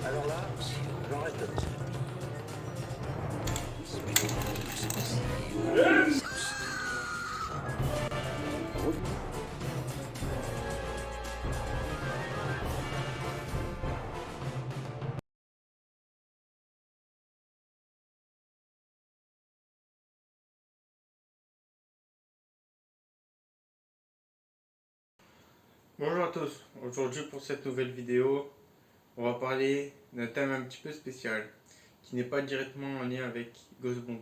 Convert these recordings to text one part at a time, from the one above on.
Alors là, j'en reste là. Bonjour à tous, aujourd'hui pour cette nouvelle vidéo, on va parler d'un thème un petit peu spécial, qui n'est pas directement en lien avec Ghostbomb,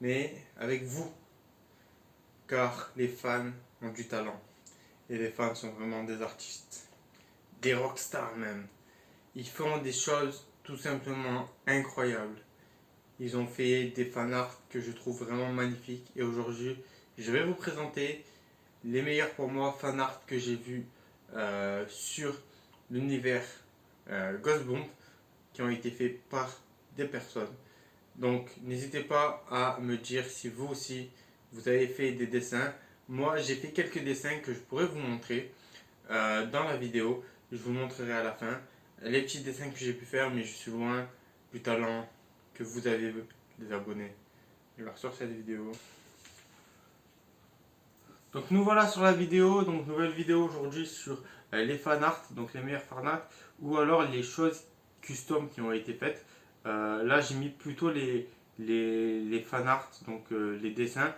mais avec vous, car les fans ont du talent, et les fans sont vraiment des artistes, des rockstars même. Ils font des choses tout simplement incroyables. Ils ont fait des fanarts que je trouve vraiment magnifiques, et aujourd'hui, je vais vous présenter les meilleurs pour moi fanarts que j'ai vus sur l'univers Ghostbomb qui ont été faits par des personnes. Donc n'hésitez pas à me dire si vous aussi vous avez fait des dessins. Moi j'ai fait quelques dessins que je pourrais vous montrer dans la vidéo. Je vous montrerai à la fin les petits dessins que j'ai pu faire, mais je suis loin du talent que vous avez les abonnés. Alors sur cette vidéo. Donc nous voilà sur la vidéo, donc nouvelle vidéo aujourd'hui sur les fanarts, donc les meilleurs fanarts, ou alors les choses custom qui ont été faites. Là j'ai mis plutôt les fanarts, donc les dessins,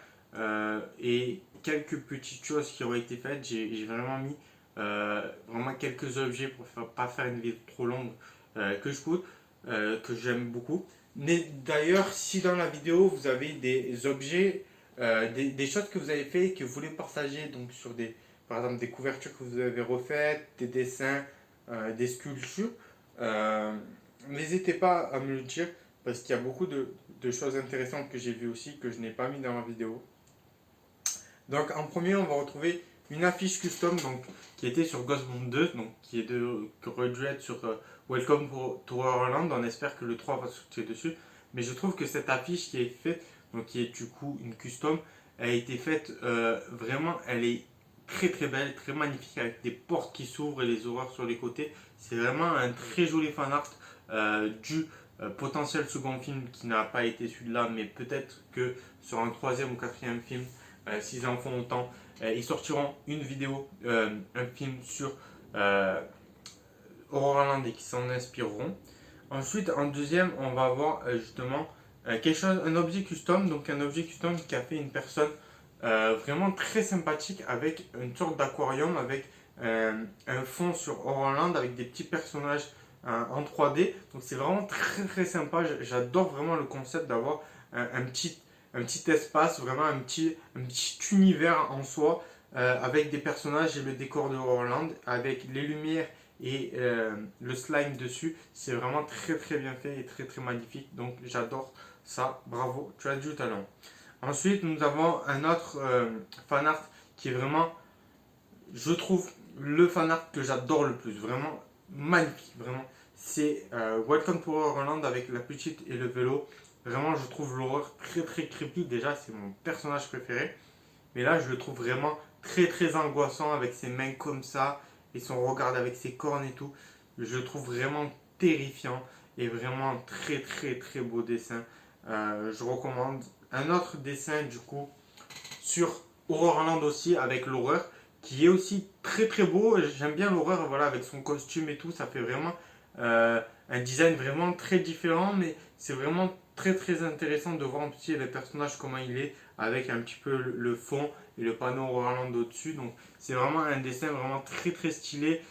et quelques petites choses qui ont été faites. J'ai vraiment mis vraiment quelques objets pour pas faire une vidéo trop longue que je coûte, que j'aime beaucoup. Mais d'ailleurs, si dans la vidéo vous avez des objets des choses que vous avez fait et que vous voulez partager donc sur des, par exemple des couvertures que vous avez refaites, des dessins, des sculptures, euh, n'hésitez pas à me le dire parce qu'il y a beaucoup de choses intéressantes que j'ai vues aussi que je n'ai pas mis dans la vidéo. Donc en premier on va retrouver une affiche custom donc, qui était sur Ghostbomb 2, donc, qui aurait dû être sur Welcome to Horrorland. On espère que le 3 va sortir dessus. Mais je trouve que cette affiche qui est faite, donc qui est du coup une custom, elle a été faite vraiment, elle est très très belle, très magnifique avec des portes qui s'ouvrent et les horreurs sur les côtés. C'est vraiment un très joli fan art du potentiel second film qui n'a pas été celui-là, mais peut-être que sur un troisième ou quatrième film, s'ils en font autant, ils sortiront une vidéo, un film sur Horrorland et qui s'en inspireront. Ensuite, en deuxième, on va avoir justement quelque chose, un objet custom, donc un objet custom qui a fait une personne vraiment très sympathique avec une sorte d'aquarium, avec un fond sur Horrorland avec des petits personnages en 3D. Donc c'est vraiment très très sympa. J'adore vraiment le concept d'avoir un petit espace, vraiment un petit univers en soi avec des personnages et le décor de Horrorland, avec les lumières et le slime dessus. C'est vraiment très très bien fait et très très magnifique. Donc j'adore ça. Bravo, tu as du talent. Ensuite, nous avons un autre fan art qui est vraiment, je trouve, le fan art que j'adore le plus. Vraiment magnifique, vraiment. C'est Welcome to Horrorland avec la petite et le vélo. Vraiment, je trouve l'horreur très très creepy. Déjà, c'est mon personnage préféré. Mais là, je le trouve vraiment très très angoissant avec ses mains comme ça et son regard avec ses cornes et tout. Je le trouve vraiment terrifiant et vraiment très très très beau dessin. Je recommande un autre dessin du coup sur Horrorland aussi avec l'horreur qui est aussi très très beau. J'aime bien l'horreur, voilà, avec son costume et tout. Ça fait vraiment un design vraiment très différent, mais c'est vraiment très très intéressant de voir un petit les personnages comment il est avec un petit peu le fond et le panneau Horrorland au-dessus. Donc c'est vraiment un dessin vraiment très très stylé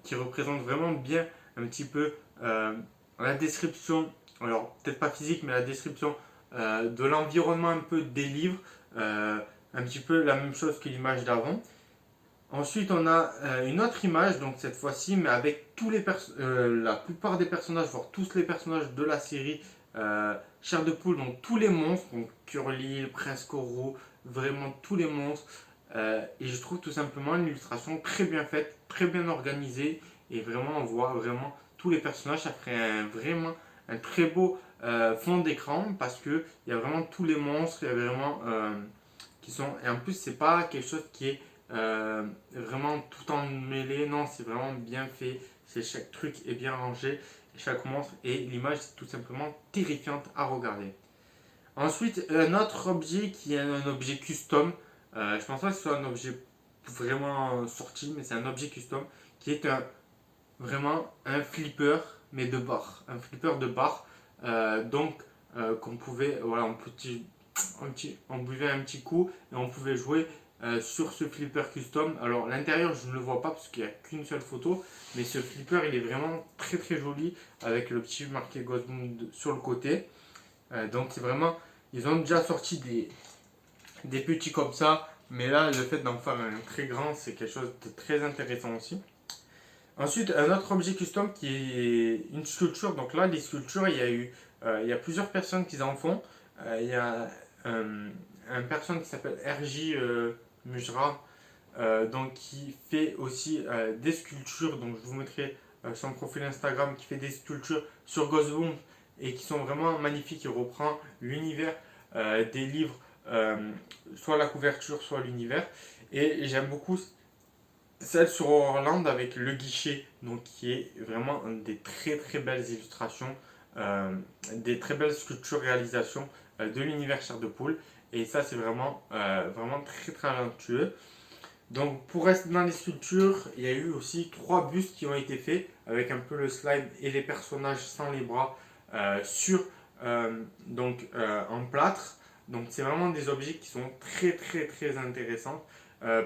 qui représente vraiment bien un petit peu la description, alors peut-être pas physique, mais la description de l'environnement un peu des livres, un petit peu la même chose que l'image d'avant. Ensuite, on a une autre image, donc cette fois-ci, mais avec la plupart des personnages, voire tous les personnages de la série Chair de Poule, donc tous les monstres, donc Curly, Prince Corot, vraiment tous les monstres. Et je trouve tout simplement l'illustration très bien faite, très bien organisée, et vraiment on voit vraiment tous les personnages. Ça ferait vraiment un très beau fond d'écran parce que il y a vraiment tous les monstres, il y a vraiment qui sont. Et en plus, c'est pas quelque chose qui est vraiment tout emmêlé, non, c'est vraiment bien fait, chaque truc est bien rangé, chaque monstre, et l'image est tout simplement terrifiante à regarder. Ensuite, un autre objet qui est un objet custom, je pense pas que ce soit un objet vraiment sorti, mais c'est un objet custom qui est vraiment un flipper, mais de bar. Un flipper de bar, donc qu'on pouvait, voilà, on buvait un petit coup et on pouvait jouer sur ce flipper custom. Alors l'intérieur je ne le vois pas parce qu'il n'y a qu'une seule photo, mais ce flipper il est vraiment très très joli avec le petit marqué Ghostboom sur le côté. Donc c'est vraiment, ils ont déjà sorti des petits comme ça, mais là le fait d'en faire un très grand c'est quelque chose de très intéressant aussi. Ensuite, un autre objet custom qui est une sculpture. Donc là, les sculptures, il y a plusieurs personnes qui en font. Il y a une personne qui s'appelle RJ Mujra, donc qui fait aussi des sculptures. Donc je vous mettrai son profil Instagram qui fait des sculptures sur Ghostboom et qui sont vraiment magnifiques. Il reprend l'univers des livres, soit la couverture, soit l'univers. Et j'aime beaucoup celle sur Orland avec le guichet, donc qui est vraiment des très très belles illustrations, des très belles sculptures réalisations de l'univers Chair de Poule. Et ça, c'est vraiment très très talentueux. Donc, pour rester dans les sculptures, il y a eu aussi 3 bustes qui ont été faits avec un peu le slime et les personnages sans les bras en plâtre. Donc, c'est vraiment des objets qui sont très très très intéressants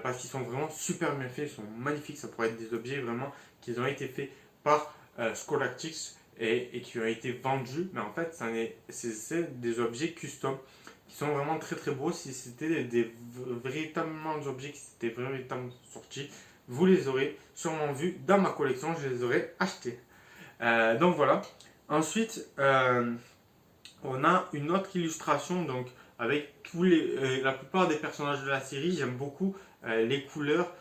parce qu'ils sont vraiment super bien faits, ils sont magnifiques. Ça pourrait être des objets vraiment qui ont été faits par Scholastic et qui ont été vendus, mais en fait, c'est des objets custom qui sont vraiment très très beaux. Si c'était véritablement des objets qui étaient véritablement sortis, vous les aurez sûrement vus dans ma collection, je les aurais achetés. Donc voilà. Ensuite, on a une autre illustration donc avec la plupart des personnages de la série. J'aime beaucoup les couleurs,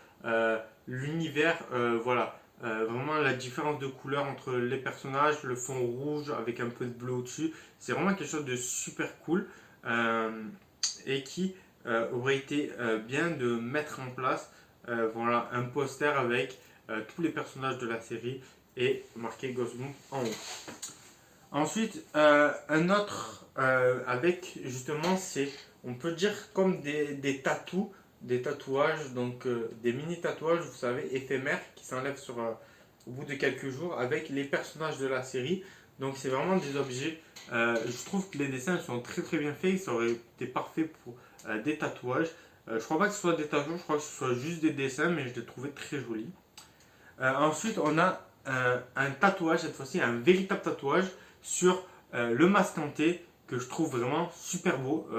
l'univers, voilà. Vraiment la différence de couleur entre les personnages, le fond rouge avec un peu de bleu au-dessus. C'est vraiment quelque chose de super cool et qui aurait été bien de mettre en place voilà, un poster avec tous les personnages de la série et marqué Ghostboom en haut. Ensuite, un autre avec justement, on peut dire comme des tatouages, donc des mini tatouages, vous savez, éphémères qui s'enlèvent au bout de quelques jours avec les personnages de la série. Donc c'est vraiment des objets. Je trouve que les dessins sont très très bien faits. Ça aurait été parfait pour des tatouages. Je crois pas que ce soit des tatouages, je crois que ce soit juste des dessins, mais je les trouvais très jolis. Ensuite, on a un tatouage, cette fois-ci un véritable tatouage sur le masque hanté que je trouve vraiment super beau.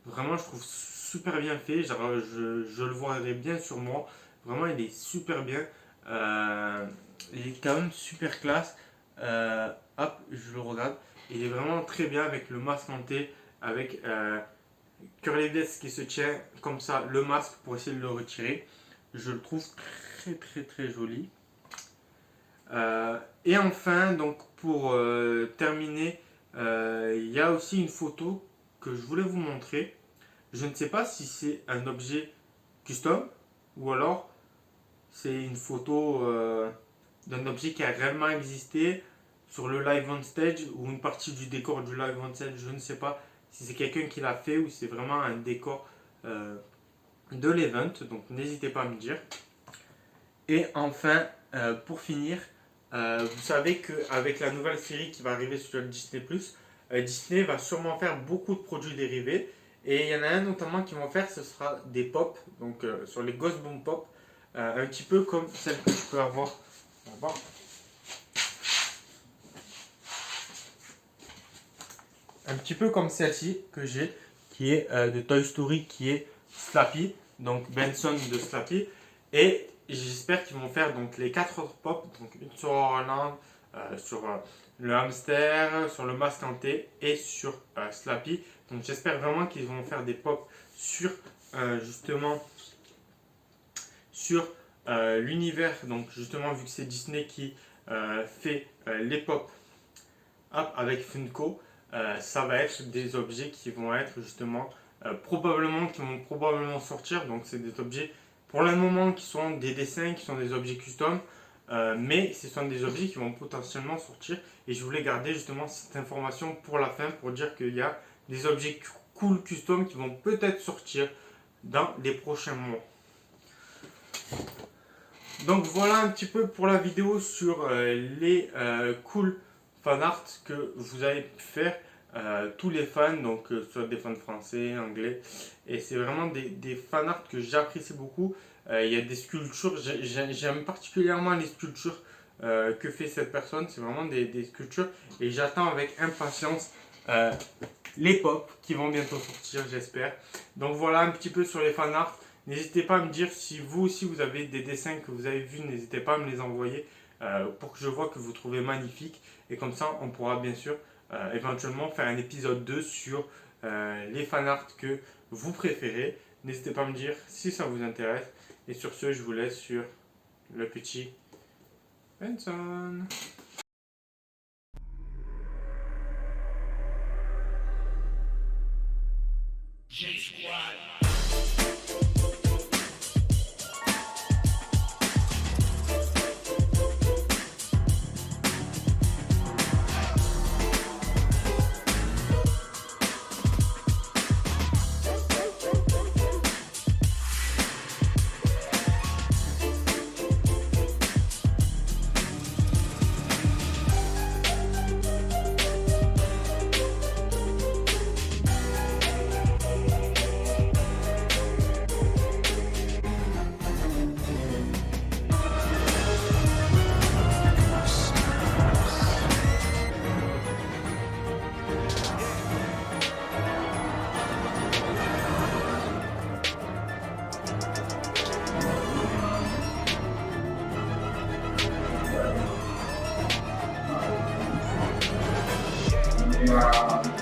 Vraiment, je trouve super bien fait. Genre, je le voirais bien sur moi. Vraiment, il est super bien. Il est quand même super classe. Hop, je le regarde. Il est vraiment très bien avec le masque hanté, avec Curly Death qui se tient comme ça, le masque pour essayer de le retirer. Je le trouve très très très joli. Et enfin, donc pour terminer, il y a aussi une photo que je voulais vous montrer. Je ne sais pas si c'est un objet custom ou alors c'est une photo d'un objet qui a réellement existé sur le live on stage ou une partie du décor du live on stage. Je ne sais pas si c'est quelqu'un qui l'a fait ou si c'est vraiment un décor de l'event. Donc n'hésitez pas à me dire. Et enfin, pour finir, vous savez qu'avec la nouvelle série qui va arriver sur Disney+, Disney va sûrement faire beaucoup de produits dérivés. Et il y en a un notamment qu'ils vont faire, ce sera des pop, donc sur les Ghostboom Pop, un petit peu comme celle que je peux avoir là-bas. Un petit peu comme celle-ci que j'ai, qui est de Toy Story, qui est Slappy, donc Benson de Slappy. Et j'espère qu'ils vont faire donc les 4 autres pop, donc une sur Orland, sur le hamster, sur le masque hanté et sur Slappy. Donc j'espère vraiment qu'ils vont faire des pop sur justement sur l'univers. Donc justement vu que c'est Disney qui fait les pop avec Funko, ça va être des objets qui vont être justement qui vont probablement sortir. Donc c'est des objets pour le moment qui sont des dessins, qui sont des objets custom. mais ce sont des objets qui vont potentiellement sortir et je voulais garder justement cette information pour la fin pour dire qu'il y a des objets cool custom qui vont peut-être sortir dans les prochains mois. Donc voilà un petit peu pour la vidéo sur les cool fan art que vous avez pu faire. Tous les fans, donc soit des fans français, anglais, et c'est vraiment des fan art que j'apprécie beaucoup. Il y a des sculptures, j'aime particulièrement les sculptures que fait cette personne, c'est vraiment des sculptures, et j'attends avec impatience les pop qui vont bientôt sortir, j'espère. Donc voilà un petit peu sur les fan art. N'hésitez pas à me dire si vous aussi vous avez des dessins que vous avez vus, n'hésitez pas à me les envoyer pour que je vois que vous trouvez magnifiques, et comme ça on pourra bien sûr éventuellement faire un épisode 2 sur les fanarts que vous préférez. N'hésitez pas à me dire si ça vous intéresse. Et sur ce, je vous laisse sur le petit Benson. Yeah.